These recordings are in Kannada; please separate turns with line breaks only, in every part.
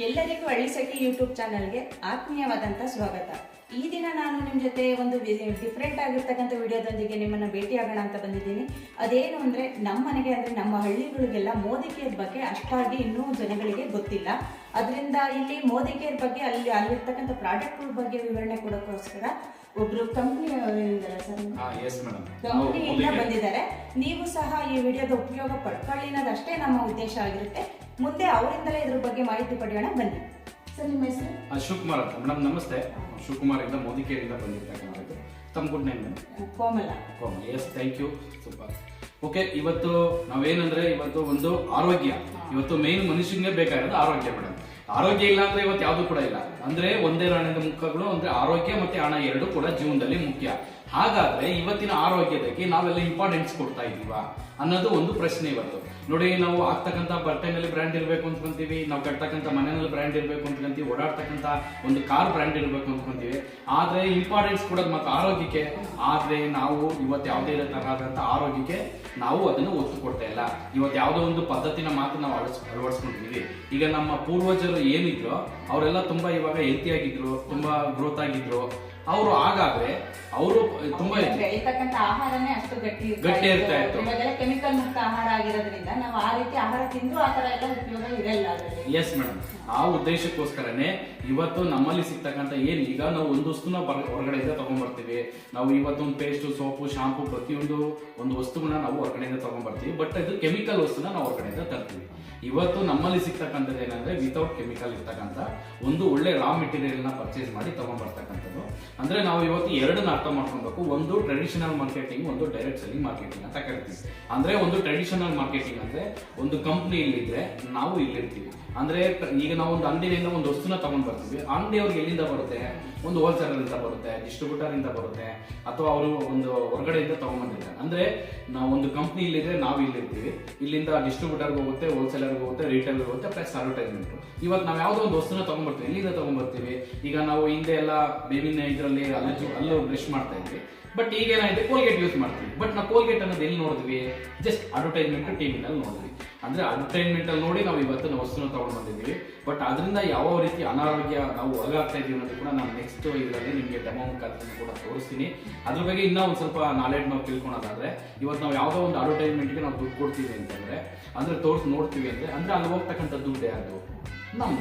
ಎಲ್ಲರಿಗೂ ಹಳ್ಳಿಸಖಿ ಯೂಟ್ಯೂಬ್ ಚಾನಲ್ಗೆ ಆತ್ಮೀಯವಾದಂಥ ಸ್ವಾಗತ. ಈ ದಿನ ನಾನು ನಿಮ್ಮ ಜೊತೆ ಒಂದು ಡಿಫ್ರೆಂಟ್ ಆಗಿರ್ತಕ್ಕಂಥ ವಿಡಿಯೋದೊಂದಿಗೆ ನಿಮ್ಮನ್ನು ಭೇಟಿಯಾಗೋಣ ಅಂತ ಬಂದಿದ್ದೀನಿ. ಅದೇನು ಅಂದರೆ ನಮ್ಮ ಮನೆಗೆ ಅಂದರೆ ನಮ್ಮ ಹಳ್ಳಿಗಳಿಗೆಲ್ಲ ಮೋದಿ ಕೇರ್ ಬಗ್ಗೆ ಅಷ್ಟಾಗಿ ಇನ್ನೂ ಜನಗಳಿಗೆ ಗೊತ್ತಿಲ್ಲ. ಅದರಿಂದ ಇಲ್ಲಿ ಮೋದಿ ಕೇರ್ ಬಗ್ಗೆ ಅಲ್ಲಿರ್ತಕ್ಕಂಥ ಪ್ರಾಡಕ್ಟ್ಗಳ ಬಗ್ಗೆ ವಿವರಣೆ ಕೊಡೋಕ್ಕೋಸ್ಕರ ಒಬ್ರು ಕಂಪ್ನಿಯಿಂದ ಬಂದಿದ್ದಾರೆ. ನೀವು ಸಹ ಈ ವಿಡಿಯೋದ ಉಪಯೋಗ ಪಡ್ಕೊಳ್ಳಿ ಅನ್ನೋದಷ್ಟೇ ನಮ್ಮ ಉದ್ದೇಶ ಆಗಿರುತ್ತೆ. ಮುಂದೆ ಅವರಿಂದಲೇ ಇದ್ರ ಬಗ್ಗೆ ಮಾಹಿತಿ ಪಡೆಯೋಣ, ಬನ್ನಿ. ಸರ್, ನಿಮ್ಮ ಹೆಸರು?
ಶಿವಕುಮಾರ್ ಅಂತ. ಮೇಡಮ್ ನಮಸ್ತೆ. ಶಿವಕುಮಾರ್ ಇಂದ ಮೋದಿ ಕೇರ್ ಇಂದ ಬಂದಿರ್ತಕ್ಕಂಥದ್ದು. ತಮ್ಮ good name?
Komala.
Yes, thank you. Super. Okay, ಇವತ್ತು ನಾವೇನಂದ್ರೆ ಇವತ್ತು ಒಂದು ಆರೋಗ್ಯ, ಇವತ್ತು ಮೇನ್ ಮನುಷ್ಯನಿಗೆ ಬೇಕಾಗಿರೋದು ಆರೋಗ್ಯ ಮೇಡಮ್. ಆರೋಗ್ಯ ಇಲ್ಲ ಅಂದ್ರೆ ಇವತ್ತು ಯಾವ್ದು ಕೂಡ ಇಲ್ಲ. ಅಂದ್ರೆ ಒಂದೇ ನಾಣ್ಯದ ಮುಖಗಳು ಅಂದ್ರೆ ಆರೋಗ್ಯ ಮತ್ತೆ ಹಣ ಎರಡು ಕೂಡ ಜೀವನದಲ್ಲಿ ಮುಖ್ಯ. ಹಾಗಾದ್ರೆ ಇವತ್ತಿನ ಆರೋಗ್ಯದಕ್ಕೆ ನಾವೆಲ್ಲ ಇಂಪಾರ್ಟೆನ್ಸ್ ಕೊಡ್ತಾ ಇದೀವಾ ಅನ್ನೋದು ಒಂದು ಪ್ರಶ್ನೆ ಇವತ್ತು. ನೋಡಿ, ನಾವು ಆಗ್ತಕ್ಕಂಥ ಬಟ್ಟೆನಲ್ಲಿ ಬ್ರ್ಯಾಂಡ್ ಇರಬೇಕು ಅಂದ್ಕೊಂತೀವಿ, ನಾವು ಕಟ್ತಕ್ಕಂಥ ಮನೆಯಲ್ಲಿ ಬ್ರ್ಯಾಂಡ್ ಇರಬೇಕು ಅಂದ್ಕೊಂತೀವಿ, ಓಡಾಡ್ತಕ್ಕಂಥ ಒಂದು ಕಾರ್ ಬ್ರ್ಯಾಂಡ್ ಇರಬೇಕು ಅಂದ್ಕೊಂತೀವಿ. ಆದ್ರೆ ಇಂಪಾರ್ಟೆನ್ಸ್ ಕೊಡೋದು ಮತ್ತೆ ಆರೋಗ್ಯಕ್ಕೆ. ಆದ್ರೆ ನಾವು ಇವತ್ತು ಯಾವುದೇ ತರಹದಂತ ಆರೋಗ್ಯಕ್ಕೆ ನಾವು ಅದನ್ನು ಒತ್ತು ಕೊಡ್ತಾ ಇಲ್ಲ. ಇವತ್ತು ಯಾವುದೋ ಒಂದು ಪದ್ಧತಿನ ಮಾತ್ರ ನಾವು ಅಳವಡಿಸ್ಕೊಂಡಿದೀವಿ. ಈಗ ನಮ್ಮ ಪೂರ್ವಜರು ಏನಿದ್ರು ಅವರೆಲ್ಲ ತುಂಬಾ ಇವಾಗ ಹೆಲ್ತಿ ಆಗಿದ್ರು, ತುಂಬಾ ಗ್ರೋತ್ ಆಗಿದ್ರು. ಅವರು ಹಾಗಾದ್ರೆ ಅವರು ತುಂಬಾ
ಬೆಳೀತಕ್ಕಂಥ ಆಹಾರನೇ ಅಷ್ಟು ಗಟ್ಟಿ ಇರ್ತಾ ಇತ್ತು. ಇವಾಗೆಲ್ಲ ಕೆಮಿಕಲ್ ಮುಕ್ತ ಆಹಾರ ಆಗಿರೋದ್ರಿಂದ ನಾವು ಆ ರೀತಿ ಆಹಾರ ತಿಂದ್ರು ಆ ತರ ಎಲ್ಲ ಉಪಯೋಗ ಇರಲ್ಲ.
ಎಸ್ ಮೇಡಮ್, ಆ ಉದ್ದೇಶಕ್ಕೋಸ್ಕರನೇ ಇವತ್ತು ನಮ್ಮಲ್ಲಿ ಸಿಗ್ತಕ್ಕಂಥ ಏನ್ ಈಗ ನಾವು ಒಂದು ವಸ್ತುನ ಹೊರಗಡೆಯಿಂದ ತಗೊಂಡ್ಬರ್ತೀವಿ. ನಾವು ಇವತ್ತೊಂದು ಪೇಸ್ಟ್, ಸೋಪು, ಶಾಂಪು ಪ್ರತಿಯೊಂದು ಒಂದು ವಸ್ತುಗಳನ್ನ ನಾವು ಹೊರಗಡೆಯಿಂದ ತಗೊಂಡ್ಬರ್ತೀವಿ. ಬಟ್ ಇದು ಕೆಮಿಕಲ್ ವಸ್ತುನ ನಾವು ಹೊರಗಡೆಯಿಂದ ತರ್ತೀವಿ. ಇವತ್ತು ನಮ್ಮಲ್ಲಿ ಸಿಗ್ತಕ್ಕಂಥದ್ದು ಏನಂದ್ರೆ ವಿತೌಟ್ ಕೆಮಿಕಲ್ ಇರ್ತಕ್ಕಂಥ ಒಂದು ಒಳ್ಳೆ ರಾ ಮೆಟೀರಿಯಲ್ ನ ಪರ್ಚೇಸ್ ಮಾಡಿ ತಗೊಂಡ್ಬರ್ತಕ್ಕಂಥದ್ದು. ಅಂದ್ರೆ ನಾವು ಇವತ್ತು ಎರಡನ್ನ ಅರ್ಥ ಮಾಡ್ಕೊಬೇಕು. ಒಂದು ಟ್ರೆಡಿಷನಲ್ ಮಾರ್ಕೆಟಿಂಗ್, ಒಂದು ಡೈರೆಕ್ಟ್ ಸೆಲ್ಲಿಂಗ್ ಮಾರ್ಕೆಟಿಂಗ್ ಅಂತ ಕರಿತೀವಿ. ಅಂದ್ರೆ ಒಂದು ಟ್ರೆಡಿಷನಲ್ ಮಾರ್ಕೆಟಿಂಗ್ ಅಂದ್ರೆ ಒಂದು ಕಂಪ್ನಿ ಇಲ್ಲಿದ್ರೆ ನಾವು ಇಲ್ಲಿರ್ತೀವಿ. ಅಂದ್ರೆ ಈಗ ನಾವು ಒಂದು ಅಂಗಡಿಯಿಂದ ಒಂದು ವಸ್ತುನ ತಗೊಂಡ್ ಬರ್ತೀವಿ. ಅಂಗಡಿಯವ್ರಿಗೆ ಎಲ್ಲಿಂದ ಬರುತ್ತೆ? ಒಂದು ಹೋಲ್ಸೇಲರ್ ಇಂದ ಬರುತ್ತೆ, ಡಿಸ್ಟ್ರಿಬ್ಯೂಟರ್ ಇಂದ ಬರುತ್ತೆ, ಅಥವಾ ಅವರು ಒಂದು ಹೊರಗಡೆಯಿಂದ ತಗೊಂಡ್ಬಂದಿರ್ತಾರೆ. ಅಂದ್ರೆ ನಾವು ಒಂದು ಕಂಪ್ನಿ ಇಲ್ಲಿದ್ರೆ ನಾವು ಇಲ್ಲಿರ್ತೀವಿ. ಇಲ್ಲಿಂದ ಡಿಸ್ಟ್ರಿಬ್ಯೂಟರ್ ಹೋಗುತ್ತೆ, ಹೋಲ್ಸೇಲರ್ ಹೋಗುತ್ತೆ, ರಿಟೇಲ್ ಹೋಗುತ್ತೆ, ಪ್ಲಸ್ ಅಡ್ವರ್ಟೈಸ್ಮೆಂಟ್. ಇವತ್ತು ನಾವು ಯಾವ್ದೋ ಒಂದು ವಸ್ತುನ ತಗೊಂಡ್ಬರ್ತೀವಿ. ಎಲ್ಲಿಂದ ತಗೊಂಡ್ಬರ್ತೀವಿ? ಈಗ ನಾವು ಹಿಂದೆ ಎಲ್ಲ ಬೇವಿನ ಇದರಲ್ಲಿ ಅಲ್ಲೂ ಬ್ರಷ್ ಮಾಡ್ತಾ ಇದ್ವಿ. ಬಟ್ ಈಗ ಏನಾಗಿದೆ, ಕೋಲ್ಗೇಟ್ ಯೂಸ್ ಮಾಡ್ತೀವಿ. ಬಟ್ ನಾವು ಕೋಲ್ಗೇಟ್ ಅನ್ನೋದು ಎಲ್ಲಿ ನೋಡಿದ್ವಿ? ಜಸ್ಟ್ ಅಡ್ವರ್ಟೈಸ್ಮೆಂಟ್ ಟಿವಿನಲ್ಲಿ ನೋಡಿದ್ವಿ. ಅಂದ್ರೆ ಅಡ್ವರ್ಟೈಸ್ಮೆಂಟ್ ಅಲ್ಲಿ ನೋಡಿ ನಾವು ಇವತ್ತು ವಸ್ತುನ ತಗೊಂಡು ಬಂದಿದ್ದೀವಿ. ಬಟ್ ಅದರಿಂದ ಯಾವ ರೀತಿ ಅನಾರೋಗ್ಯ ನಾವು ಒಳಗಾಗ್ತಾ ಇದೀವಿ ಅನ್ನೋದು ಕೂಡ ನಾನು ನೆಕ್ಸ್ಟ್ ಇದರಲ್ಲಿ ನಿಮಗೆ ಡೆಮೋ ಮುಖಾಂತರ ಕೂಡ ತೋರಿಸ್ತೀನಿ. ಅದ್ರ ಬಗ್ಗೆ ಇನ್ನೂ ಒಂದು ಸ್ವಲ್ಪ ನಾಲೆಡ್ಜ್ ನಾವು ತಿಳ್ಕೊಳೋದಾದ್ರೆ, ಇವತ್ತು ನಾವು ಯಾವುದೋ ಒಂದು ಅಡ್ವರ್ಟೈಸ್ಮೆಂಟ್ಗೆ ನಾವು ದುಡ್ಡು ಕೊಡ್ತೀವಿ ಅಂತಂದ್ರೆ, ಅಂದ್ರೆ ತೋರಿಸಿ ನೋಡ್ತೀವಿ ಅಂದ್ರೆ ಅಲ್ಲಿ ಹೋಗ್ತಕ್ಕಂಥ ದುಡ್ಡು ಯಾರ್ದು?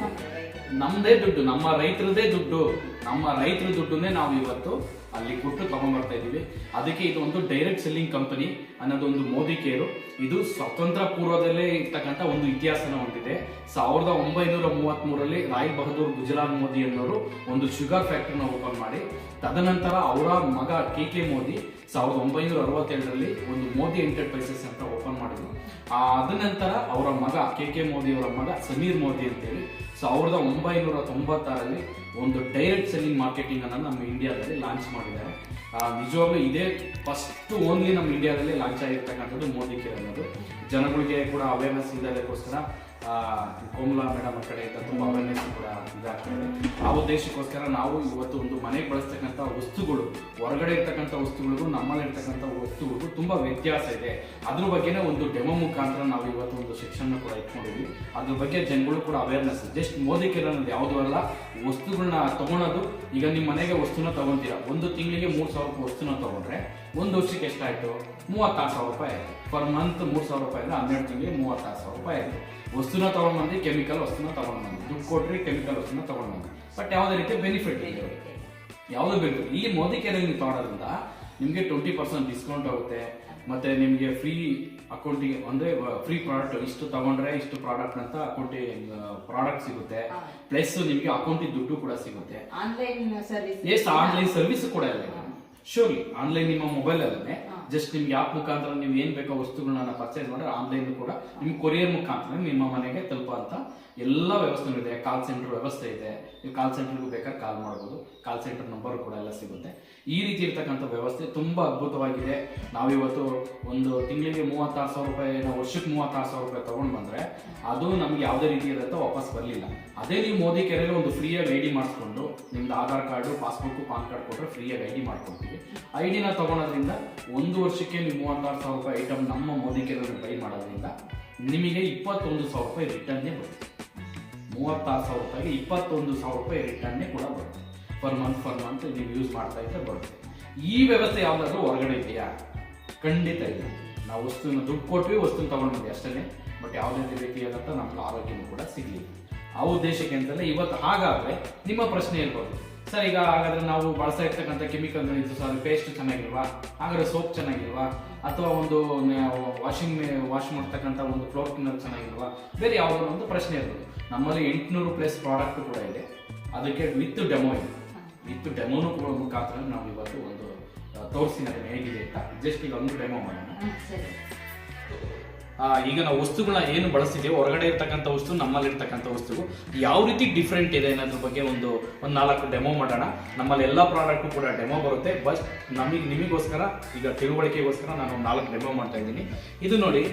ನಮ್ದೇ ದುಡ್ಡು, ನಮ್ಮ ರೈತರದೇ ದುಡ್ಡು. ನಮ್ಮ ರೈತರ ದುಡ್ಡನ್ನೇ ನಾವು ಇವತ್ತು ಅಲ್ಲಿ ಕೊಟ್ಟು ತಗೊಂಡ್ಬರ್ತಾ ಇದೀವಿ. ಅದಕ್ಕೆ ಇದು ಒಂದು ಡೈರೆಕ್ಟ್ ಸೆಲ್ಲಿಂಗ್ ಕಂಪನಿ ಅನ್ನೋದು ಒಂದು ಮೋದಿ ಕೇರು. ಇದು ಸ್ವತಂತ್ರ ಪೂರ್ವದಲ್ಲೇ ಇರ್ತಕ್ಕಂಥ ಒಂದು ಇತಿಹಾಸನ ಹೊಂದಿದೆ. 1933ರಲ್ಲಿ ರಾಯ್ ಬಹದ್ದೂರ್ ಗುಜರಾತ್ ಮೋದಿ ಅನ್ನೋರು ಒಂದು ಶುಗರ್ ಫ್ಯಾಕ್ಟರಿನ ಓಪನ್ ಮಾಡಿ, ತದನಂತರ ಅವರ ಮಗ ಕೆ ಮೋದಿ 1967ರಲ್ಲಿ ಒಂದು ಮೋದಿ ಎಂಟರ್ಪ್ರೈಸಸ್ ಅಂತ ಓಪನ್ ಮಾಡಿದ್ರು. ಅದ ನಂತರ ಅವರ ಮಗ ಕೆ ಮೋದಿ ಅವರ ಮಗ ಸಮೀರ್ ಮೋದಿ ಅಂತೇಳಿ 1996ರಲ್ಲಿ ಒಂದು ಡೈರೆಕ್ಟ್ ಸೆಲ್ಲಿಂಗ್ ಮಾರ್ಕೆಟಿಂಗ್ ಅನ್ನ ನಮ್ಮ ಇಂಡಿಯಾದಲ್ಲಿ ಲಾಂಚ್ ಮಾಡಿದ್ದಾರೆ. ನಿಜವಾಗ್ಲೂ ಇದೇ ಫಸ್ಟ್ ಓನ್ಲಿ ನಮ್ಮ ಇಂಡಿಯಾದಲ್ಲಿ ಲಾಂಚ್ ಆಗಿರ್ತಕ್ಕಂಥದ್ದು ಮೋದಿ ಕೇರ್ ಅನ್ನೋದು. ಜನಗಳಿಗೆ ಕೂಡ ಅವೇರ್ನೆಸ್ ಇದ್ದಕ್ಕೋಸ್ಕರ ಕೋಮಲಾ ಮೇಡಮ್ ಕಡೆಯಿಂದ ತುಂಬಾ ಅವೇರ್ನೆಸ್ ಕೂಡ ಇದಾಗ್ತದೆ. ಆ ಉದ್ದೇಶಕ್ಕೋಸ್ಕರ ನಾವು ಇವತ್ತು ಒಂದು ಮನೆಗೆ ಬಳಸ್ತಕ್ಕಂಥ ವಸ್ತುಗಳು, ಹೊರಗಡೆ ಇರ್ತಕ್ಕಂಥ ವಸ್ತುಗಳಿಗೂ ನಮ್ಮಲ್ಲಿ ಇರ್ತಕ್ಕಂಥ ವಸ್ತುಗಳಿಗೂ ತುಂಬಾ ವ್ಯತ್ಯಾಸ ಇದೆ. ಅದ್ರ ಬಗ್ಗೆನೇ ಒಂದು ಡೆಮೋ ಮುಖಾಂತರ ನಾವು ಇವತ್ತು ಒಂದು ಸೆಕ್ಷನ್ ಕೂಡ ಇಟ್ಕೊಂಡಿದ್ವಿ. ಅದ್ರ ಬಗ್ಗೆ ಜನಗಳು ಕೂಡ ಅವೇರ್ನೆಸ್. ಜಸ್ಟ್ ಮೋದಿ ಕೇರ್ ಅನ್ನೋದು ಯಾವುದೂ ಅಲ್ಲ, ವಸ್ತುಗಳನ್ನ ತಗೊಳೋದು. ಈಗ ನಿಮ್ಮ ಮನೆಗೆ ವಸ್ತುನ ತಗೊಂತೀರಾ, ಒಂದು ತಿಂಗಳಿಗೆ 3,000 ರೂಪಾಯಿ ವಸ್ತುನ ತಗೊಂಡ್ರೆ ಒಂದು ವರ್ಷಕ್ಕೆ ಎಷ್ಟಾಯ್ತು? 36,000 ರೂಪಾಯಿ ಆಯ್ತು. ಪರ್ ಮಂತ್ 3,000 ರೂಪಾಯಿ ಅಂದ್ರೆ 12 ತಿಂಗಳಿಗೆ 36,000 ರೂಪಾಯಿ ಆಯ್ತು. ವಸ್ತುನ ತಗೊಂಡ್ಬಂದು ಕೆಮಿಕಲ್ ವಸ್ತುನ ತಗೊಂಡ್ಬಂದು ದುಡ್ಡು ಕೊಟ್ರಿ, ಕೆಮಿಕಲ್ ವಸ್ತುನ ತಗೊಂಡ್ಬಂದು. ಬಟ್ ಯಾವುದೇ ರೀತಿ ಬೆನಿಫಿಟ್ ಇದೆ, ಯಾವುದು ಬೇಕು. ಇಲ್ಲಿ ಮೋದಿ ಕೇರ್ ನೀವು ತಗೊಳ್ಳೋದ್ರಿಂದ ನಿಮಗೆ 20% ಡಿಸ್ಕೌಂಟ್ ಆಗುತ್ತೆ. ಮತ್ತೆ ನಿಮಗೆ ಫ್ರೀ ಅಕೌಂಟಿಗೆ ಅಂದ್ರೆ ಫ್ರೀ ಪ್ರಾಡಕ್ಟ್ ಇಷ್ಟು ತಗೊಂಡ್ರೆ ಇಷ್ಟು ಪ್ರಾಡಕ್ಟ್ ಅಂತ ಅಕೌಂಟಿಗೆ ಪ್ರಾಡಕ್ಟ್ ಸಿಗುತ್ತೆ. ಪ್ಲಸ್ ನಿಮಗೆ ಅಕೌಂಟಿಗೆ ದುಡ್ಡು ಕೂಡ ಸಿಗುತ್ತೆ. ಆನ್ಲೈನ್ ಸರ್ವಿಸ್ ಕೂಡ ಇಲ್ಲ. ಶೋರ್ಲಿ ಆನ್ಲೈನ್ ನಿಮ್ಮ ಮೊಬೈಲ್ ಅಲ್ಲೇ ಜಸ್ಟ್ ನಿಮ್ಗೆ ಆಪ್ ಮುಖಾಂತರ ನೀವು ಏನ್ ಬೇಕೋ ವಸ್ತುಗಳನ್ನ ಪರ್ಚೇಸ್ ಮಾಡಿದ್ರೆ ಆನ್ಲೈನ್ ಕೂಡ ನಿಮ್ಗೆ ಕೊರಿಯರ್ ಮುಖಾಂತರ ನಿಮ್ಮ ಮನೆಗೆ ತಲುಪುವಂತ ಎಲ್ಲ ವ್ಯವಸ್ಥೆ ಇದೆ. ಕಾಲ್ ಸೆಂಟರ್ ವ್ಯವಸ್ಥೆ ಇದೆ. ನೀವು ಕಾಲ್ ಸೆಂಟರ್ಗೂ ಬೇಕಾದ್ರೆ ಕಾಲ್ ಮಾಡಬಹುದು. ಕಾಲ್ ಸೆಂಟರ್ ನಂಬರ್ ಕೂಡ ಎಲ್ಲ ಸಿಗುತ್ತೆ. ಈ ರೀತಿ ಇರ್ತಕ್ಕಂಥ ವ್ಯವಸ್ಥೆ ತುಂಬಾ ಅದ್ಭುತವಾಗಿದೆ. ನಾವಿವತ್ತು ಒಂದು ತಿಂಗಳಿಗೆ 36,000 ರೂಪಾಯಿ, ವರ್ಷಕ್ಕೆ 36,000 ರೂಪಾಯಿ ತಗೊಂಡ್ ಬಂದ್ರೆ ಅದು ನಮ್ಗೆ ಯಾವುದೇ ರೀತಿ ಇರುತ್ತೆ ವಾಪಸ್ ಬರಲಿಲ್ಲ. ಅದೇ ನೀವು ಮೋದಿ ಕೇರಲ್ಲಿ ಒಂದು ಫ್ರೀಯಾಗಿ ಐಡಿ ಮಾಡಿಸ್ಕೊಂಡು ನಿಮ್ದು Aadhaar card, passbook, PAN card ಕೊಟ್ಟರೆ ಫ್ರೀಯಾಗಿ ಐಡಿ ಮಾಡ್ಕೊಡ್ತೀವಿ. ಐಡಿನ ತಗೊಳೋದ್ರಿಂದ ಒಂದು ವರ್ಷಕ್ಕೆ ನೀವು 36,000 ರೂಪಾಯಿ ಐಟಮ್ ನಮ್ಮ ಮೋದಿ ಕೇರಲ್ಲಿ ಬೈ ಮಾಡೋದ್ರಿಂದ ನಿಮಗೆ 21,000 ರೂಪಾಯಿ ರಿಟರ್ನ್ನೇ ಬರುತ್ತೆ. 36,000 ರೂಪಾಯಿಗೆ 21,000 ರೂಪಾಯಿ ರಿಟರ್ನ್ ಕೂಡ ಬರುತ್ತೆ. ಪರ್ ಮಂತ್ ನೀವು ಯೂಸ್ ಮಾಡ್ತಾ ಇದ್ರೆ ಬರುತ್ತೆ. ಈ ವ್ಯವಸ್ಥೆ ಯಾವ್ದಾದ್ರು ಹೊರಗಡೆ ಇದೆಯಾ? ಖಂಡಿತ ಇಲ್ಲ. ನಾವು ವಸ್ತುನ ದುಡ್ಡು ಕೊಟ್ವಿ, ವಸ್ತುನ ತಗೊಂಡ್ಬಂದ್ವಿ ಅಷ್ಟೇ. ಬಟ್ ಯಾವುದೇ ರೀತಿಯಾದಂಥ ನಮ್ಗೆ ಆರೋಗ್ಯನೂ ಕೂಡ ಸಿಗಲಿಲ್ಲ. ಆ ಉದ್ದೇಶಕ್ಕೆ ಅಂತಲೇ ಇವತ್ತು. ಹಾಗಾದ್ರೆ ನಿಮ್ಮ ಪ್ರಶ್ನೆ ಇರ್ಬೋದು, ಸರ್ ಈಗ ಹಾಗಾದ್ರೆ ನಾವು ಬಳಸ್ತಾ ಇರ್ತಕ್ಕಂಥ ಕೆಮಿಕಲ್ ಇದು ಸರ್ ಪೇಸ್ಟ್ ಚೆನ್ನಾಗಿಲ್ವಾ, ಹಾಗಾದ್ರೆ ಸೋಪ್ ಚೆನ್ನಾಗಿಲ್ವಾ, ಅಥವಾ ಒಂದು ವಾಶ್ ಮಾಡ್ತಕ್ಕಂಥ ಒಂದು ಫ್ಲೋರ್ ಕ್ಲೀನರ್ ಚೆನ್ನಾಗಿಲ್ವಾ, ಬೇರೆ ಯಾವುದೋ ಒಂದು ಪ್ರಶ್ನೆ ಇರ್ಬೋದು. ನಮ್ಮಲ್ಲಿ 800+ ಪ್ರಾಡಕ್ಟ್ ಕೂಡ ಇದೆ. ಅದಕ್ಕೆ ವಿತ್ ಡೆಮೋ ಇದೆ. ವಿತ್ ಡೆಮೋನು ಕೂಡ ಮುಖಾಂತರ ನಾವು ಇವತ್ತು ಒಂದು ತೋರಿಸ್ತೀನಿ ಅದನ್ನು ಹೇಗಿದೆ ಅಂತ. ಜಸ್ಟ್ ಈಗ ಒಂದು ಡೆಮೋ ಮಾಡೋಣ. ಈಗ ನಾವು ವಸ್ತುಗಳನ್ನ ಏನು ಬಳಸ್ತಿದ್ದೀವಿ, ಹೊರಗಡೆ ಇರ್ತಕ್ಕಂಥ ವಸ್ತು, ನಮ್ಮಲ್ಲಿ ಇರ್ತಕ್ಕಂಥ ವಸ್ತುವು ಯಾವ ರೀತಿ ಡಿಫ್ರೆಂಟ್ ಇದೆ ಅನ್ನೋದ್ರ ಬಗ್ಗೆ ಒಂದು 4 ಡೆಮೋ ಮಾಡೋಣ. ನಮ್ಮಲ್ಲಿ ಎಲ್ಲ ಪ್ರಾಡಕ್ಟು ಕೂಡ ಡೆಮೋ ಬರುತ್ತೆ. ಬಟ್ ನಿಮಗೋಸ್ಕರ ಈಗ ತಿಳುವಳಿಕೆಗೋಸ್ಕರ ನಾನು 4 ಡೆಮೋ ಮಾಡ್ತಾ ಇದ್ದೀನಿ. ಇದು ನೋಡಿ,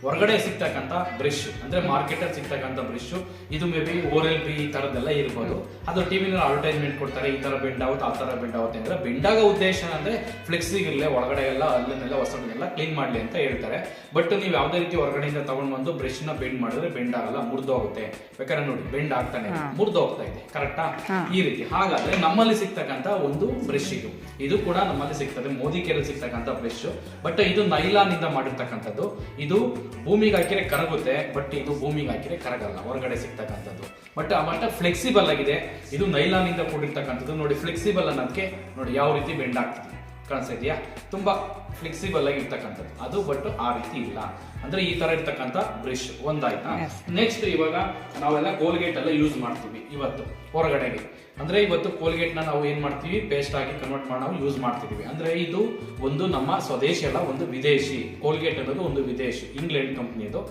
ಹೊರಗಡೆ ಸಿಗ್ತಕ್ಕಂಥ ಬ್ರಷ್ ಅಂದ್ರೆ ಮಾರ್ಕೆಟಲ್ಲಿ ಸಿಗ್ತಕ್ಕಂಥ ಬ್ರಷ್. ಇದು ಮೇ ಬಿ Oral-B ಈ ಥರದ್ದೆಲ್ಲ ಇರ್ಬೋದು. ಅದು ಟಿವಿನಲ್ಲಿ ಅಡ್ವರ್ಟೈಸ್ಮೆಂಟ್ ಕೊಡ್ತಾರೆ, ಈ ಥರ ಬೆಂಡ್ ಆಗುತ್ತೆ, ಆ ಥರ ಬೆಂಡ್ ಆಗುತ್ತೆ ಅಂದ್ರೆ. ಬೆಂಡಾಗೋ ಉದ್ದೇಶ ಅಂದ್ರೆ ಫ್ಲೆಕ್ಸಿಗಿರಲಿ, ಒಳಗಡೆ ಎಲ್ಲ ಅಲ್ಲನ್ನೆಲ್ಲ ಹೊಸದನ್ನೆಲ್ಲ ಕ್ಲೀನ್ ಮಾಡಲಿ ಅಂತ ಹೇಳ್ತಾರೆ. ಬಟ್ ನೀವು ಯಾವುದೇ ರೀತಿ ಹೊರಗಡೆಯಿಂದ ತಗೊಂಡು ಬಂದು ಬ್ರಷ್ ನ ಬೆಂಡ್ ಮಾಡಿದ್ರೆ ಬೆಂಡ್ ಆಗಲ್ಲ, ಮುರಿದೋಗುತ್ತೆ. ಬೇಕಾದ್ರೆ ನೋಡಿ, ಬೆಂಡ್ ಆಗ್ತಾನೆ ಮುರಿದೋಗ್ತಾ ಇದೆ, ಕರೆಕ್ಟಾ? ಈ ರೀತಿ. ಹಾಗಾದ್ರೆ ನಮ್ಮಲ್ಲಿ ಸಿಗ್ತಕ್ಕಂಥ ಒಂದು ಬ್ರಷ್ ಇದು ಕೂಡ ನಮ್ಮಲ್ಲಿ ಸಿಗ್ತದೆ, ಮೋದಿಕೆಯಲ್ಲಿ ಸಿಗ್ತಕ್ಕಂಥ ಬ್ರಷ್. ಬಟ್ ಇದು ನೈಲಾನ್ ಇಂದ ಮಾಡಿರ್ತಕ್ಕಂಥದ್ದು. ಇದು ಭೂಮಿಗೆ ಹಾಕಿದ್ರೆ ಕರಗುತ್ತೆ, ಬಟ್ ಇದು ಭೂಮಿಗೆ ಹಾಕಿದ್ರೆ ಕರಗಲ್ಲ, ಹೊರಗಡೆ ಸಿಗ್ತಕ್ಕಂಥದ್ದು. ಬಟ್ ಫ್ಲೆಕ್ಸಿಬಲ್ ಆಗಿದೆ. ಇದು ನೈಲಾನ್ ಇಂದ ಕೂಡಿರ್ತಕ್ಕಂಥದ್ದು. ನೋಡಿ, ಫ್ಲೆಕ್ಸಿಬಲ್ ಅನ್ನೋದಕ್ಕೆ ನೋಡಿ ಯಾವ ರೀತಿ ಬೆಂಡ್ ಆಗ್ತದೆ, ಕಾಣಿಸ್ತಿದ್ಯಾ? ತುಂಬಾ ಫ್ಲೆಕ್ಸಿಬಲ್ ಆಗಿ ಇರ್ತಕ್ಕಂಥದ್ದು ಅದು. ಬಟ್ ಆ ರೀತಿ ಇಲ್ಲ. ಅಂದ್ರೆ ಈ ತರ ಇರ್ತಕ್ಕಂಥ ಬ್ರಷ್ ಒಂದಾಯ್ತಾ. ನೆಕ್ಸ್ಟ್ ಇವಾಗ ನಾವೆಲ್ಲ ಕೋಲ್ಗೇಟ್ ಎಲ್ಲ ಯೂಸ್ ಮಾಡ್ತೀವಿ ಇವತ್ತು ಹೊರಗಡೆಗೆ. ಅಂದ್ರೆ ಇವತ್ತು ಕೋಲ್ಗೇಟ್ ನ ನಾವು ಏನ್ ಮಾಡ್ತೀವಿ, ಪೇಸ್ಟ್ ಆಗಿ ಕನ್ವರ್ಟ್ ಮಾಡಿ ನಾವು ಯೂಸ್ ಮಾಡ್ತಿದೀವಿ. ಅಂದ್ರೆ ಇದು ಒಂದು ನಮ್ಮ ಸ್ವದೇಶಿ ಅಲ್ಲ, ಒಂದು ವಿದೇಶಿ. ಕೋಲ್ಗೇಟ್ ಅನ್ನೋದು ಒಂದು ವಿದೇಶಿ, ಇಂಗ್ಲೆಂಡ್ ಕಂಪ್ನಿದು.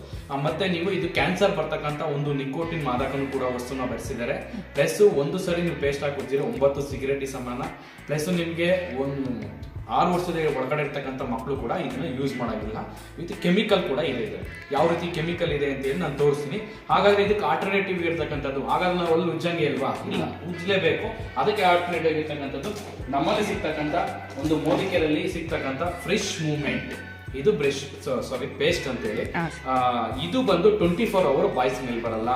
ಮತ್ತೆ ನೀವು ಇದು ಕ್ಯಾನ್ಸರ್ ಬರ್ತಕ್ಕಂಥ ಒಂದು ನಿಕೋಟಿನ್ ಮಾದಕನು ಕೂಡ ವಸ್ತುನ ಬೆಳೆಸಿದ್ದಾರೆ. ಪ್ಲಸ್ ಒಂದು ಸರಿ ನೀವು ಪೇಸ್ಟ್ ಹಾಕಿ ಕುಡಿದ್ರೆ 9 ಸಿಗರೇಟ್ ಸಮಾನ. ಪ್ಲಸ್ ನಿಮ್ಗೆ ಒಂದು 6 ವರ್ಷದ ಒಳಗಡೆ ಇರ್ತಕ್ಕಂಥ ಮಕ್ಕಳು ಕೂಡ ಇದನ್ನ ಯೂಸ್ ಮಾಡೋದಿಲ್ಲ. ವಿತ್ ಕೆಮಿಕಲ್ ಕೂಡ ಇದೆ. ಯಾವ ರೀತಿ ಕೆಮಿಕಲ್ ಇದೆ ಅಂತ ಹೇಳಿ ನಾನು ತೋರಿಸ್ತೀನಿ. ಹಾಗಾದ್ರೆ ಇದಕ್ಕೆ ಆಲ್ಟರ್ನೇಟಿವ್ ಇರ್ತಕ್ಕಂಥದ್ದು. ಹಾಗಾದ್ರೆ ನಾವು ಅಲ್ಲಿ ಉಜ್ಜಂಗೆ ಇಲ್ವಾ? ಇಲ್ಲ, ಉಜ್ಲೇಬೇಕು. ಅದಕ್ಕೆ ಆಲ್ಟರ್ನೇಟಿವ್ ಇರ್ತಕ್ಕಂಥದ್ದು ನಮ್ಮಲ್ಲಿ ಸಿಗ್ತಕ್ಕಂಥ ಒಂದು ಮೋದಿಕೆಯಲ್ಲಿ ಸಿಗ್ತಕ್ಕಂಥ ಫ್ರೆಶ್ ಮೂವ್ಮೆಂಟ್. ಇದು ಬ್ರಷ್ ಪೇಸ್ಟ್ ಅಂತ ಹೇಳಿ. ಇದು ಬಂದು 24 hour ಬಾಯ್ ಸ್ಮೆಲ್ ಬರಲ್ಲ.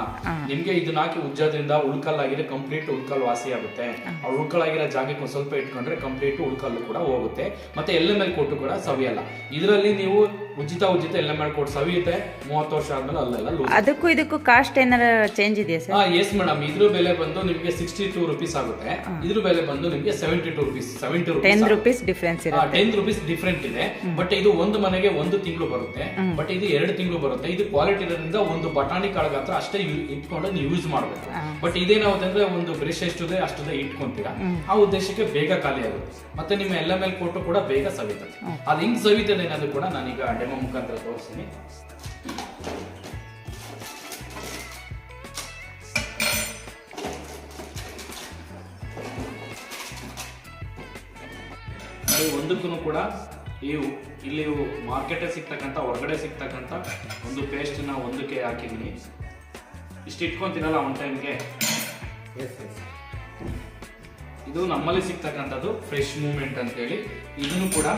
ನಿಮ್ಗೆ ಇದನ್ನ ಹಾಕಿ ಉಜ್ಜೋದ್ರಿಂದ ಉಳ್ಕಲ್ಲಾಗಿದ್ರೆ ಕಂಪ್ಲೀಟ್ ಉಳ್ಕಲ್ ವಾಸಿ ಆಗುತ್ತೆ. ಆ ಉಳ್ಕಲಾಗಿರೋ ಜಾಗಕ್ಕೆ ಸ್ವಲ್ಪ ಇಟ್ಕೊಂಡ್ರೆ ಕಂಪ್ಲೀಟ್ ಉಳ್ಕಲ್ಲು ಕೂಡ ಹೋಗುತ್ತೆ. ಮತ್ತೆ LML ಕೊಟ್ಟು ಕೂಡ ಸವಿಯಲ್ಲ. ಇದರಲ್ಲಿ ನೀವು ಉಚಿತ LML ಕೊಟ್ಟು ಸವಿಯುತ್ತೆ. 30 ವರ್ಷ ಆದ್ಮೇಲೆ ಅಲ್ಲೆಲ್ಲ
ಅದಕ್ಕೂ ಇದಕ್ಕೂ ಕಾಸ್ಟ್ ಏನಾರ ಚೇಂಜ್ ಇದೆಯಾ ಸರ್?
ಎಸ್ ಮೇಡಮ್, ಇದ್ರ ಬೆಲೆ ಬಂದು ನಿಮ್ಗೆ 62 rupees ಆಗುತ್ತೆ. ಇದ್ರ ಬೆಲೆ ಬಂದು ನಿಮ್ಗೆ 72 rupees.
10 rupees ಡಿಫರೆನ್ಸ್ ಇದೆ.
10 rupees ಡಿಫರೆಂಟ್ ಇದೆ. ಬಟ್ ಇದು ಒಂದು ಮನೆಗೆ 1 ತಿಂಗಳು ಬರುತ್ತೆ. ಬಟ್ ಇದು 2 ತಿಂಗಳು ಬರುತ್ತೆ. ಇದು ಕ್ವಾಲಿಟಿ ಇರೋದ್ರಿಂದ ಒಂದು ಬಟಾಣಿ ಕಾಳಗ ಹತ್ರ ಅಷ್ಟೇ ಇಟ್ಕೊಂಡು ನೀವು ಯೂಸ್ ಮಾಡಬೇಕು. ಬಟ್ ಇದೇನಾಗುತ್ತೆ ಅಂದ್ರೆ ಒಂದು ಬ್ರಷ್ ಎಷ್ಟಿದೆ ಅಷ್ಟೇ ಇಟ್ಕೊಂತೀರಾ. ಆ ಉದ್ದೇಶಕ್ಕೆ ಬೇಗ ಖಾಲಿ ಆಗುತ್ತೆ. ಮತ್ತೆ ನಿಮ್ಮ LML ಕೊಟ್ಟು ಕೂಡ ಬೇಗ ಸವಿತದೆ. ಅದು ಹಿಂಗ್ ಸವಿತದೆ ಅನ್ನೋದು ಕೂಡ ನಾನೀಗ ಡೆಮೋ ಮುಖಾಂತರ ತೋರಿಸ್ತೀನಿ. ಒಂದಕ್ಕೂ ಕೂಡ ಇಲ್ಲಿ ಮಾರ್ಕೆಟ್ ಸಿಗ್ತಕ್ಕಂಥ, ಹೊರಗಡೆ ಸಿಗ್ತಕ್ಕಂಥ ಒಂದು ಪೇಸ್ಟ್ ನ ಒಂದಕ್ಕೆ ಹಾಕಿದೀನಿ. ಇಷ್ಟು ಇಟ್ಕೊಂತೀನಲ್ಲ ಒನ್ ಟೈಮ್ಗೆ. ಇದು ನಮ್ಮಲ್ಲಿ ಸಿಗ್ತಕ್ಕಂಥದ್ದು ಫ್ರೆಶ್ ಮೂವ್ಮೆಂಟ್ ಅಂತ ಹೇಳಿ. ಇದನ್ನು ಕೂಡ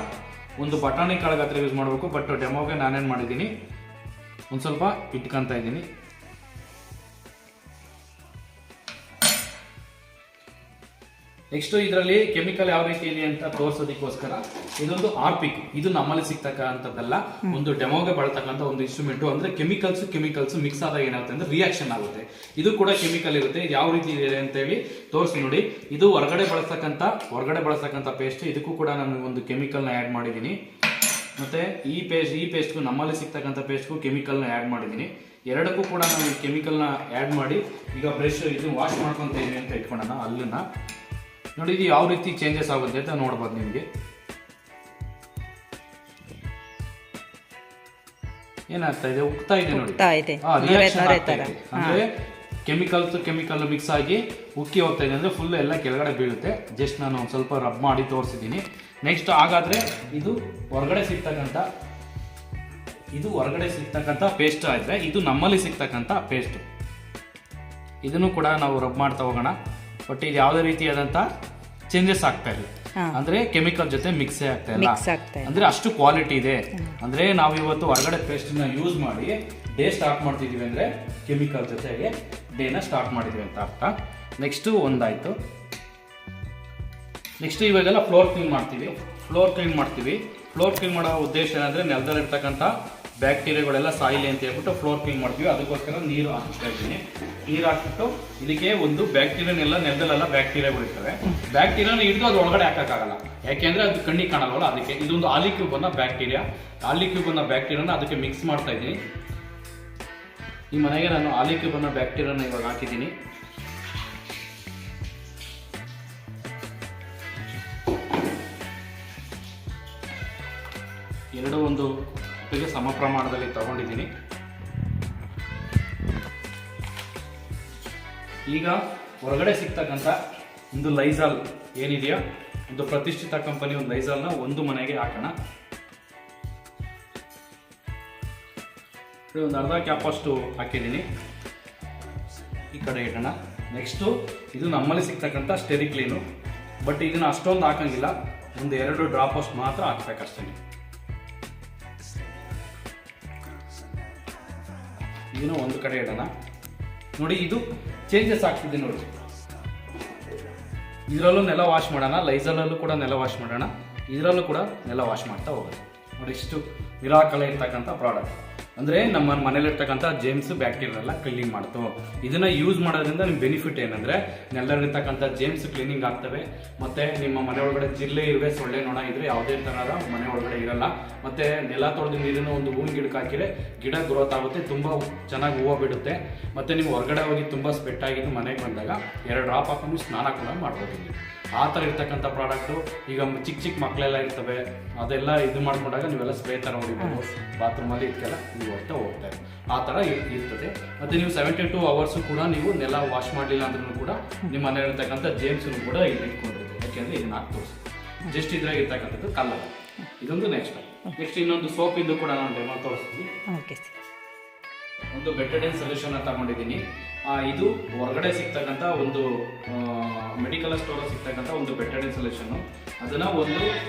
ಒಂದು ಬಟಾಣಿ ಕಾಳಗ ಹತ್ರ ಯೂಸ್ ಮಾಡಬೇಕು. ಬಟ್ ಡೆಮೋಗೆ ನಾನೇನು ಮಾಡಿದ್ದೀನಿ, ಒಂದು ಸ್ವಲ್ಪ ಇಟ್ಕೊಂತ ಇದ್ದೀನಿ. ನೆಕ್ಸ್ಟ್ ಇದರಲ್ಲಿ ಕೆಮಿಕಲ್ ಯಾವ ರೀತಿ ಇದೆ ಅಂತ ತೋರಿಸೋದಕ್ಕೋಸ್ಕರ ಇದೊಂದು ಆರ್ಪಿಕ್. ಇದು ನಮ್ಮಲ್ಲಿ ಸಿಗ್ತಕ್ಕಂಥದ್ದಲ್ಲ, ಒಂದು ಡೆಮೋಗೆ ಬಳತಕ್ಕಂಥ ಒಂದು ಇನ್ಸ್ಟ್ರೂಮೆಂಟ್. ಅಂದ್ರೆ ಕೆಮಿಕಲ್ಸ್ ಮಿಕ್ಸ್ ಆದಾಗ ಏನಾಗುತ್ತೆ ಅಂದ್ರೆ ರಿಯಾಕ್ಷನ್ ಆಗುತ್ತೆ. ಇದು ಕೂಡ ಕೆಮಿಕಲ್ ಇರುತ್ತೆ. ಯಾವ ರೀತಿ ಇದೆ ಅಂತ ಹೇಳಿ ತೋರಿಸಿ ನೋಡಿ. ಇದು ಹೊರಗಡೆ ಬಳಸ್ತಕ್ಕಂಥ ಪೇಸ್ಟ್. ಇದಕ್ಕೂ ಕೂಡ ನಾನು ಒಂದು ಕೆಮಿಕಲ್ ನ ಆಡ್ ಮಾಡಿದ್ದೀನಿ. ಮತ್ತೆ ಈ ಪೇಸ್ಟ್ಗೂ ನಮ್ಮಲ್ಲಿ ಸಿಗ್ತಕ್ಕಂಥ ಪೇಸ್ಟ್ಗೂ ಕೆಮಿಕಲ್ ನ ಆಡ್ ಮಾಡಿದ್ದೀನಿ. ಎರಡಕ್ಕೂ ಕೂಡ ನಾನು ಕೆಮಿಕಲ್ ನ ಆಡ್ ಮಾಡಿ ಈಗ ಬ್ರಷ್ ಇದು ವಾಶ್ ಮಾಡ್ಕೊಂತ ಇದೀನಿ ಅಂತ ಇಟ್ಕೊಂಡ ಅಲ್ಲನ್ನ ನೋಡಿ. ಇದು ಯಾವ ರೀತಿ ಚೇಂಜಸ್ ಆಗುತ್ತೆ ಅಂತ ನೋಡ್ಬೋದು. ನಿಮ್ಗೆ ಏನಾಗ್ತಾ ಇದೆ, ಉಕ್ತಾ ಇದೆ ನೋಡಿ. ಅಂದ್ರೆ ಕೆಮಿಕಲ್ ಮಿಕ್ಸ್ ಆಗಿ ಉಕ್ಕಿ ಹೋಗ್ತಾ ಇದೆ. ಅಂದ್ರೆ ಫುಲ್ ಎಲ್ಲ ಕೆಳಗಡೆ ಬೀಳುತ್ತೆ. ಜಸ್ಟ್ ನಾನು ಒಂದು ಸ್ವಲ್ಪ ರಬ್ ಮಾಡಿ ತೋರಿಸಿದ್ದೀನಿ. ನೆಕ್ಸ್ಟ್ ಹಾಗಾದ್ರೆ ಇದು ಹೊರಗಡೆ ಸಿಗ್ತಕ್ಕಂಥ ಪೇಸ್ಟ್ ಆದ್ರೆ ಇದು ನಮ್ಮಲ್ಲಿ ಸಿಗ್ತಕ್ಕಂಥ ಪೇಸ್ಟ್. ಇದನ್ನು ಕೂಡ ನಾವು ರಬ್ ಮಾಡ್ತಾ ಹೋಗೋಣ. ಬಟ್ ಇದು ಯಾವುದೇ ರೀತಿಯಾದಂತ ಚೇಂಜಸ್ ಆಗ್ತಾ ಇಲ್ಲ. ಅಂದ್ರೆ ಕೆಮಿಕಲ್ ಜೊತೆ ಮಿಕ್ಸೇ ಆಗ್ತಾ ಇಲ್ಲ. ಅಂದ್ರೆ ಅಷ್ಟು ಕ್ವಾಲಿಟಿ ಇದೆ. ಅಂದ್ರೆ ನಾವು ಇವತ್ತು ಹೊರಗಡೆ ಪೇಸ್ಟ್ ನ ಯೂಸ್ ಮಾಡಿ ಡೇ ಸ್ಟಾರ್ಟ್ ಮಾಡ್ತಿದ್ದೀವಿ ಅಂದರೆ ಕೆಮಿಕಲ್ ಜೊತೆಗೆ ಡೇನ ಸ್ಟಾರ್ಟ್ ಮಾಡಿದ್ದೀವಿ ಅಂತ ಅರ್ಥ. ನೆಕ್ಸ್ಟು ಒಂದಾಯಿತು. ನೆಕ್ಸ್ಟ್ ಇವಾಗೆಲ್ಲ ಫ್ಲೋರ್ ಕ್ಲೀನ್ ಮಾಡ್ತೀವಿ. ಫ್ಲೋರ್ ಕ್ಲೀನ್ ಮಾಡೋ ಉದ್ದೇಶ ಏನಂದರೆ ನೆಲದಲ್ಲಿರ್ತಕ್ಕಂಥ ಬ್ಯಾಕ್ಟೀರಿಯಾಗಳೆಲ್ಲ ಸಾಯಿಲಿ ಅಂತ ಹೇಳ್ಬಿಟ್ಟು ಫ್ಲೋರ್ ಕ್ಲೀನ್ ಮಾಡ್ತೀವಿ. ಅದಕ್ಕೋಸ್ಕರ ನೀರು ಹಾಕ್ತಾ ಇದ್ದೀನಿ. ನೀರು ಹಾಕ್ಬಿಟ್ಟು ಇದಕ್ಕೆ ಒಂದು ಬ್ಯಾಕ್ಟೀರಿಯಾನೆಲ್ಲ ನೆಲದಲ್ಲೆಲ್ಲ ಬ್ಯಾಕ್ಟೀರಿಯಾಗಳಿರ್ತವೆ. ಬ್ಯಾಕ್ಟೀರಿಯಾನ ಹಿಡಿದು ಅದು ಒಳಗಡೆ ಹಾಕೋಕ್ಕಾಗಲ್ಲ, ಯಾಕೆಂದರೆ ಅದು ಕಣ್ಣಿಗೆ ಕಾಣಲ್ವಲ್ಲ. ಅದಕ್ಕೆ ಇದೊಂದು ಆಲಿಕ್ಯೂಬ್ ಅನ್ನೋ ಬ್ಯಾಕ್ಟೀರಿಯಾನ ಅದಕ್ಕೆ ಮಿಕ್ಸ್ ಮಾಡ್ತಾ ಇದ್ದೀನಿ. ಈ ಮನೆಗೆ ನಾನು ಆಲಿಕ್ಯೂಬ್ ಅನ್ನೋ ಬ್ಯಾಕ್ಟೀರಿಯಾನ ಇವಾಗ ಹಾಕಿದ್ದೀನಿ. ಎರಡು ಒಂದು ಸಮ ಪ್ರಮಾಣದಲ್ಲಿ ತಗೊಂಡಿದ್ದೀನಿ. ಈಗ ಹೊರಗಡೆ ಸಿಗ್ತಕ್ಕಂಥ ಒಂದು ಲೈಸಾಲ್ ಏನಿದೆಯಾ, ಒಂದು ಪ್ರತಿಷ್ಠಿತ ಕಂಪನಿ ಒಂದು ಲೈಸಾಲ್ನ ಒಂದು ಮನೆಗೆ ಹಾಕೋಣ. ಒಂದು ಅರ್ಧ ಕ್ಯಾಪಷ್ಟು ಹಾಕಿದ್ದೀನಿ. ಈ ಕಡೆ ಇಡೋಣ. ನೆಕ್ಸ್ಟು ಇದು ನಮ್ಮಲ್ಲಿ ಸಿಗ್ತಕ್ಕಂಥ ಸ್ಟೆರಿಕ್ಲೀನು, ಬಟ್ ಇದನ್ನು ಅಷ್ಟೊಂದು ಹಾಕಂಗಿಲ್ಲ, ಒಂದು 2 ಡ್ರಾಪ್ ಅಷ್ಟು ಮಾತ್ರ ಹಾಕ್ಬೇಕಷ್ಟೇ. ಇದನ್ನು ಒಂದು ಕಡೆ ಇಡೋಣ. ನೋಡಿ, ಇದು ಚೇಂಜಸ್ ಆಗ್ತಿದೆ ನೋಡಿ. ಇದರಲ್ಲೂ ನೆಲ ವಾಶ್ ಮಾಡೋಣ, ಲೈಸಲಲ್ಲೂ ಕೂಡ ನೆಲ ವಾಶ್ ಮಾಡೋಣ, ಇದರಲ್ಲೂ ಕೂಡ ನೆಲ ವಾಶ್ ಮಾಡ್ತಾ ಹೋಗೋಣ. ನೋಡಿ, ಇಷ್ಟು ಮಿರಾಕಲ್ ಇರ್ತಕ್ಕಂಥ ಪ್ರಾಡಕ್ಟ್. ಅಂದರೆ ನಮ್ಮ ಮನೇಲಿರ್ತಕ್ಕಂಥ ಜೇಮ್ಸ್ ಬ್ಯಾಕ್ಟೀರಿಯಾ ಕ್ಲೀನಿಂಗ್ ಮಾಡ್ತು. ಇದನ್ನು ಯೂಸ್ ಮಾಡೋದ್ರಿಂದ ನಿಮ್ಮ ಬೆನಿಫಿಟ್ ಏನಂದರೆ ನೆಲದಲ್ಲಿರ್ತಕ್ಕಂಥ ಜೇಮ್ಸ್ ಕ್ಲೀನಿಂಗ್ ಆಗ್ತವೆ. ಮತ್ತು ನಿಮ್ಮ ಮನೆ ಒಳಗಡೆ ಜಿರಳೆ ಇರುವೆ, ಸೊಳ್ಳೆ ನೊಣ ಇದ್ರೆ ಯಾವುದೇ ಥರದ ಮನೆ ಒಳಗಡೆ ಇರಲ್ಲ. ಮತ್ತು ನೆಲ ತೊಳೆದು ನೀರಿನ ಒಂದು ಹೂವಿನ ಗಿಡಕ್ಕೆ ಹಾಕಿದರೆ ಗಿಡ ಗ್ರೋತ್ ಆಗುತ್ತೆ, ತುಂಬ ಚೆನ್ನಾಗಿ ಹೂವು ಬಿಡುತ್ತೆ. ಮತ್ತು ನೀವು ಹೊರಗಡೆ ಹೋಗಿ ತುಂಬ ಸ್ವೆಟ್ ಆಗಿದ್ದು ಮನೆಗೆ ಬಂದಾಗ 2 ಡ್ರಾಪ್ ಹಾಕೊಂಡು ಸ್ನಾನ ಕೂಡ ಮಾಡ್ಬೋದು. ಆ ಥರ ಇರ್ತಕ್ಕಂಥ ಪ್ರಾಡಕ್ಟು. ಈಗ ಚಿಕ್ಕ ಮಕ್ಕಳೆಲ್ಲ ಇರ್ತವೆ, ಅದೆಲ್ಲ ಇದು ಮಾಡ್ಕೊಂಡಾಗ ನೀವೆಲ್ಲ ಸ್ಪ್ರೇ ಥರ ಹೊಡಿಬೋದು ಬಾತ್ರೂಮಲ್ಲಿ. ಇದಕ್ಕೆಲ್ಲ ನೀವು ಹೋಗ್ತಾರೆ ಆ ಥರ ಇರ್ತದೆ. ಮತ್ತು ನೀವು 72 ಅವರ್ಸು ಕೂಡ ನೀವು ನೆಲ ವಾಶ್ ಮಾಡಲಿಲ್ಲ ಅಂದ್ರೂ ಕೂಡ ನಿಮ್ಮ ಮನೆಯಲ್ಲಿರ್ತಕ್ಕಂಥ ಜೇಮ್ಸನ್ನು ಕೂಡ ಇಲ್ಲಿ ಇಟ್ಕೊಂಡಿರ್ಬೋದು. ಯಾಕೆಂದರೆ ಇದನ್ನ ಹಾಕಿ ತೋರಿಸಿ ಜಸ್ಟ್ ಇದ್ರಾಗ ಇರ್ತಕ್ಕಂಥದ್ದು ಕಲ್ಲಲ್ಲ. ಇದೊಂದು ನೆಕ್ಸ್ಟ್ ಇನ್ನೊಂದು ಸೋಪಿಂದು ಕೂಡ ನಾನು ಡೆಮೋ ತೋರಿಸ್ತೀನಿ. ಒಂದು ಬೆಟಡಿನ್ ಸೊಲ್ಯೂಷನ್ ತಗೊಂಡಿದ್ದೀನಿ. ಇದು ಹೊರಗಡೆ ಸಿಗ್ತಕ್ಕಂಥ ಒಂದು ಮೆಡಿಕಲ್ ಸ್ಟೋರ್ ಸಿಗ್ತಕ್ಕಂಥ ಒಂದು ಬೆಟಡಿನ್ ಸೊಲ್ಯೂಷನ್ನು. ಅದನ್ನು ಒಂದು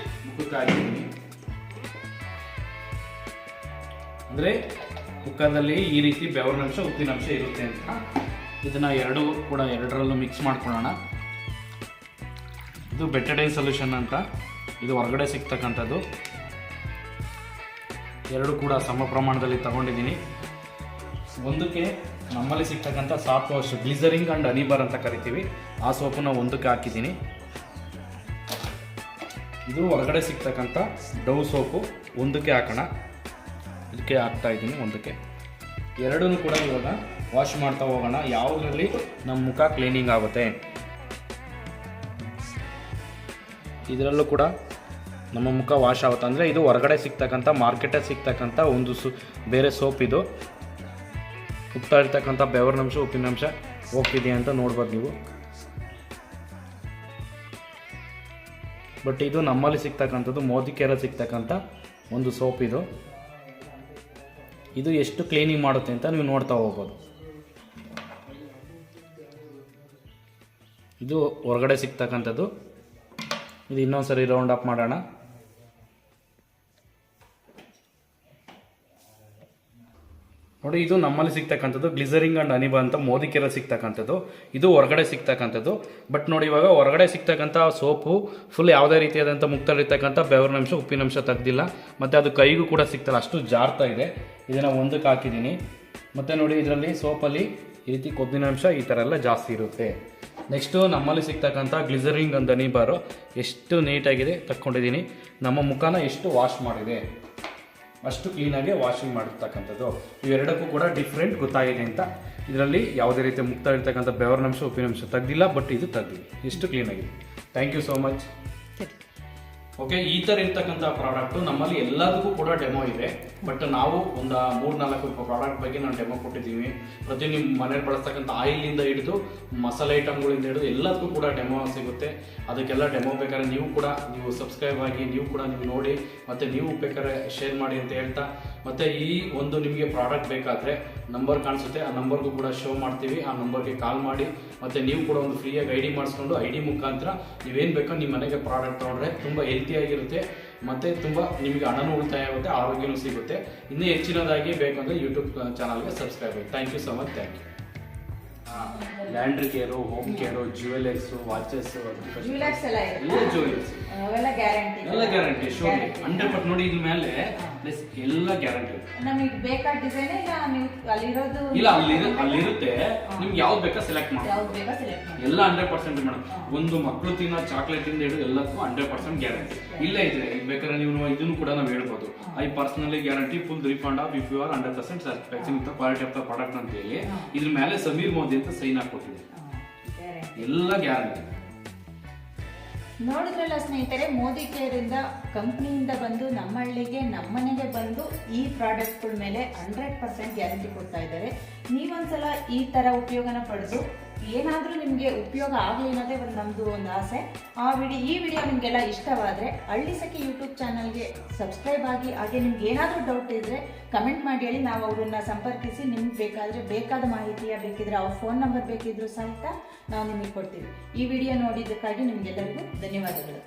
ಮುಖಕ್ಕೆ ಹಾಕಿದ್ದೀನಿ. ಅಂದರೆ ಮುಖದಲ್ಲಿ ಈ ರೀತಿ ಬೆವರಿನಂಶ ಉಪ್ಪಿನಂಶ ಇರುತ್ತೆ ಅಂತ. ಇದನ್ನು ಎರಡರಲ್ಲೂ ಮಿಕ್ಸ್ ಮಾಡ್ಕೊಳ್ಳೋಣ. ಇದು ಬೆಟಡಿನ್ ಸೊಲ್ಯೂಷನ್ ಅಂತ, ಇದು ಹೊರಗಡೆ ಸಿಗ್ತಕ್ಕಂಥದ್ದು. 2 ಕೂಡ ಸಮ ಪ್ರಮಾಣದಲ್ಲಿ ತಗೊಂಡಿದ್ದೀನಿ. ಒಂದಕ್ಕೆ ನಮ್ಮಲ್ಲಿ ಸಿಗ್ತಕ್ಕಂಥ ಸಾಫ್ಟ್ ವಾಶ್ ಗ್ಲಿಸರಿಂಗ್ ಆ್ಯಂಡ್ ಹನಿಬಾರ್ ಅಂತ ಕರಿತೀವಿ, ಆ ಸೋಪನ್ನು ಒಂದಕ್ಕೆ ಹಾಕಿದ್ದೀನಿ. ಇದು ಹೊರಗಡೆ ಸಿಗ್ತಕ್ಕಂಥ ಡವ್ ಸೋಪು ಒಂದಕ್ಕೆ ಹಾಕೋಣ. ಇದಕ್ಕೆ ಹಾಕ್ತಾ ಇದ್ದೀನಿ ಒಂದಕ್ಕೆ. 2 ಕೂಡ ಇವಾಗ ವಾಶ್ ಮಾಡ್ತಾ ಹೋಗೋಣ, ಯಾವುದರಲ್ಲಿ ನಮ್ಮ ಮುಖ ಕ್ಲೀನಿಂಗ್ ಆಗುತ್ತೆ. ಇದರಲ್ಲೂ ಕೂಡ ನಮ್ಮ ಮುಖ ವಾಶ್ ಆಗುತ್ತೆ. ಅಂದರೆ ಇದು ಹೊರಗಡೆ ಸಿಗ್ತಕ್ಕಂಥ ಮಾರ್ಕೆಟಲ್ಲಿ ಸಿಗ್ತಕ್ಕಂಥ ಒಂದು ಬೇರೆ ಸೋಪ್. ಇದು ಉಪ್ತಾ ಇರ್ತಕ್ಕಂಥ ಬೆವರಿನಂಶ ಉಪ್ಪಿನಂಶ ಹೋಗ್ತಿದೆ ಅಂತ ನೋಡ್ಬೋದು ನೀವು. ಬಟ್ ಇದು ನಮ್ಮಲ್ಲಿ ಸಿಗ್ತಕ್ಕಂಥದ್ದು ಮೋದಿಕೇರಲ್ಲಿ ಸಿಗ್ತಕ್ಕಂಥ ಒಂದು ಸೋಪ್. ಇದು ಎಷ್ಟು ಕ್ಲೀನಿಂಗ್ ಮಾಡುತ್ತೆ ಅಂತ ನೀವು ನೋಡ್ತಾ ಹೋಗ್ಬೋದು. ಇದು ಹೊರಗಡೆ ಸಿಗ್ತಕ್ಕಂಥದ್ದು. ಇದು ಇನ್ನೊಂದ್ಸರಿ ರೌಂಡ್ ಅಪ್ ಮಾಡೋಣ. ನೋಡಿ, ಇದು ನಮ್ಮಲ್ಲಿ ಸಿಗ್ತಕ್ಕಂಥದ್ದು ಗ್ಲಿಸರಿಂಗ್ ಆ್ಯಂಡ್ ಹನಿಬಾರ್ ಅಂತ ಮೋದಿಕೇರಲ್ಲಿ ಸಿಗ್ತಕ್ಕಂಥದ್ದು. ಇದು ಹೊರಗಡೆ ಸಿಗ್ತಕ್ಕಂಥದ್ದು. ಬಟ್ ನೋಡಿ, ಇವಾಗ ಹೊರಗಡೆ ಸಿಗ್ತಕ್ಕಂಥ ಸೋಪು ಫುಲ್ ಯಾವುದೇ ರೀತಿಯಾದಂಥ ಮುಕ್ತಲ್ಲಿರ್ತಕ್ಕಂಥ ಬೆವರಿನಂಶ ಉಪ್ಪಿನಂಶ ತೆಗ್ದಿಲ್ಲ. ಮತ್ತು ಅದು ಕೈಗೂ ಕೂಡ ಸಿಗ್ತಲ್ಲ, ಅಷ್ಟು ಜಾರ್ತಾ ಇದೆ. ಇದನ್ನು ಒಂದಕ್ಕೆ ಹಾಕಿದ್ದೀನಿ. ಮತ್ತು ನೋಡಿ, ಇದರಲ್ಲಿ ಸೋಪಲ್ಲಿ ಈ ರೀತಿ ಕೊಬ್ಬಿನಾಂಶ ಈ ಥರ ಎಲ್ಲ ಜಾಸ್ತಿ ಇರುತ್ತೆ. ನೆಕ್ಸ್ಟು ನಮ್ಮಲ್ಲಿ ಸಿಗ್ತಕ್ಕಂಥ ಗ್ಲಿಸರಿಂಗ್ ಆ್ಯಂಡ್ ಹನಿಬಾರು ಎಷ್ಟು ನೀಟಾಗಿದೆ ತಕ್ಕೊಂಡಿದ್ದೀನಿ. ನಮ್ಮ ಮುಖನ ಎಷ್ಟು ವಾಶ್ ಮಾಡಿದೆ ಅಷ್ಟು ಕ್ಲೀನಾಗಿ ವಾಷಿಂಗ್ ಮಾಡಿರ್ತಕ್ಕಂಥದ್ದು. ಇವೆರಡಕ್ಕೂ ಕೂಡ ಡಿಫ್ರೆಂಟ್ ಗೊತ್ತಾಗಿದೆ ಅಂತ. ಇದರಲ್ಲಿ ಯಾವುದೇ ರೀತಿಯ ಮುಕ್ತ ಇರ್ತಕ್ಕಂಥ ಬೆವರಿನಂಶ ಉಪ್ಪಿನಂಶ ತೆಗ್ದಿಲ್ಲ, ಬಟ್ ಇದು ತೆಗ್ದಿದೆ. ಎಷ್ಟು ಕ್ಲೀನಾಗಿದೆ. Thank you so much. Okay, ಈ ಥರ ಇರ್ತಕ್ಕಂಥ ಪ್ರಾಡಕ್ಟು ನಮ್ಮಲ್ಲಿ ಎಲ್ಲದಕ್ಕೂ ಕೂಡ ಡೆಮೋ ಇದೆ. ಬಟ್ ನಾವು ಒಂದು 3-4 ಪ್ರಾಡಕ್ಟ್ ಬಗ್ಗೆ ನಾವು ಡೆಮೋ ಕೊಟ್ಟಿದ್ದೀವಿ. ನಿಮ್ಮ ಮನೇಲಿ ಬಳಸ್ತಕ್ಕಂಥ ಆಯಿಲಿಂದ ಹಿಡಿದು ಮಸಾಲೆ ಐಟಮ್ಗಳಿಂದ ಹಿಡಿದು ಎಲ್ಲದಕ್ಕೂ ಕೂಡ ಡೆಮೋ ಸಿಗುತ್ತೆ. ಅದಕ್ಕೆಲ್ಲ ಡೆಮೋ ಬೇಕಾದ್ರೆ ನೀವು ಸಬ್ಸ್ಕ್ರೈಬ್ ಆಗಿ ನೀವು ನೋಡಿ, ಮತ್ತು ನೀವು ಬೇಕಾದ್ರೆ ಶೇರ್ ಮಾಡಿ ಅಂತ ಹೇಳ್ತಾ, ಮತ್ತು ಈ ಒಂದು ನಿಮಗೆ ಪ್ರಾಡಕ್ಟ್ ಬೇಕಾದರೆ ನಂಬರ್ ಕಾಣಿಸುತ್ತೆ, ಆ ನಂಬರ್ಗೂ ಕೂಡ ಶೋ ಮಾಡ್ತೀವಿ. ಆ ನಂಬರ್ಗೆ ಕಾಲ್ ಮಾಡಿ, ಮತ್ತು ನೀವು ಕೂಡ ಒಂದು ಫ್ರೀಯಾಗಿ ID ಮಾಡಿಸ್ಕೊಂಡು ID ಮುಖಾಂತರ ನೀವೇನು ಬೇಕೋ ನಿಮ್ಮ ಮನೆಗೆ ಪ್ರಾಡಕ್ಟ್ ತೊಗೊಂಡ್ರೆ ತುಂಬ ಹೆಲ್ತಿಯಾಗಿರುತ್ತೆ. ಮತ್ತೆ ತುಂಬಾ ನಿಮಗೆ ಹಣನೂ ಉಳಿತಾಯ ಆಗುತ್ತೆ, ಆರೋಗ್ಯನೂ ಸಿಗುತ್ತೆ. ಇನ್ನೂ ಹೆಚ್ಚಿನದಾಗಿ ಬೇಕು ಅಂದ್ರೆ ಯೂಟ್ಯೂಬ್ ಚಾನಲ್ಗೆ ಸಬ್ಸ್ಕ್ರೈಬ್ ಆಗಿ. Thank you so much. Thank you. Laundry care, home care, jewellers, watches,
jewellers ಎಲ್ಲ ಇರುತ್ತೆ.
ಎಲ್ಲ ಜ್ಯುವೆಲರ್ಸ್
ಅವೆಲ್ಲ ಗ್ಯಾರಂಟಿ,
ಎಲ್ಲ ಗ್ಯಾರಂಟಿ, ಶೋರ್ 100% ನೋಡಿ. ಇದ್ರ ಮೇಲೆ ಪ್ಲಸ್ ಎಲ್ಲ ಗ್ಯಾರಂಟಿ.
ನಮಗೆ ಬೇಕಾದ ಡಿಸೈನ್ ಇಲ್ಲ, ನೀವು ಅಲ್ಲಿರೋದು
ಇಲ್ಲ ಅಲ್ಲಿರುತ್ತೆ, ನಿಮ್ಗೆ ಯಾವ್ದು ಬೇಕಾ ಸೆಲೆಕ್ಟ್ ಮಾಡಿ,
ಯಾವ್ದು ಬೇಕಾ ಸೆಲೆಕ್ಟ್ ಮಾಡಿ.
ಎಲ್ಲ 100% ಮೇಡಮ್. ಒಂದು ಮಕ್ಕಳು ತಿನ್ನೋ ಚಾಕ್ಲೇಟ್ ಇಂದ ಹಿಡಿದು ಎಲ್ಲಕ್ಕೂ 100% ಗ್ಯಾರಂಟಿ. ಇಲ್ಲ ಇದೆ ಬೇಕಾದ್ರೆ ನೀವು ಇದನ್ನು ಕೂಡ ನಾವು ಹೇಳ್ಬೋದು. I personally guarantee full refund of if you are 100% satisfaction with quality of the product ಅಂತ ಹೇಳಿ ಇದ್ರ ಮೇಲೆ ಸಮೀರ್ ಮೋದಿ ಅಂತ ಸೈನ್ ಹಾಕೊಟ್ಟಿದೆ. ಎಲ್ಲ ಗ್ಯಾರಂಟಿ.
ನೋಡಿದ್ರಲ್ಲ ಸ್ನೇಹಿತರೆ, ಮೋದಿ ಕೇರ್ ಇಂದ ಕಂಪ್ನಿಯಿಂದ ಬಂದು ನಮ್ಮ ಹಳ್ಳಿಗೆ ನಮ್ಮನೆಗೆ ಬಂದು ಈ ಪ್ರಾಡಕ್ಟ್ಗಳ ಮೇಲೆ 100% ಗ್ಯಾರಂಟಿ ಕೊಡ್ತಾ ಇದ್ದಾರೆ. ನೀವೊಂದ್ಸಲ ಈ ತರ ಉಪಯೋಗನ ಪಡೆದು ಏನಾದರೂ ನಿಮಗೆ ಉಪಯೋಗ ಆಗಲಿ ಅನ್ನೋದೇ ನಮ್ಮದು ಒಂದು ಆಸೆ. ಈ ವಿಡಿಯೋ ನಿಮಗೆಲ್ಲ ಇಷ್ಟವಾದರೆ ಹಳ್ಳಿ ಸಖಿ ಯೂಟ್ಯೂಬ್ ಚಾನಲ್ಗೆ ಸಬ್ಸ್ಕ್ರೈಬ್ ಆಗಿ. ಹಾಗೆ ನಿಮ್ಗೆ ಏನಾದರೂ ಡೌಟ್ ಇದ್ದರೆ ಕಮೆಂಟ್ ಮಾಡಿ ಹೇಳಿ, ನಾವು ಅವ್ರನ್ನ ಸಂಪರ್ಕಿಸಿ ನಿಮ್ಗೆ ಬೇಕಾದ ಮಾಹಿತಿಯ ಬೇಕಿದ್ರೆ ಅವ್ರ ಫೋನ್ ನಂಬರ್ ಬೇಕಿದ್ರೂ ಸಹಿತ ನಾವು ನಿಮಗೆ ಕೊಡ್ತೀವಿ. ಈ ವಿಡಿಯೋ ನೋಡಿದ್ದಕ್ಕಾಗಿ ನಿಮಗೆಲ್ಲರಿಗೂ ಧನ್ಯವಾದಗಳು.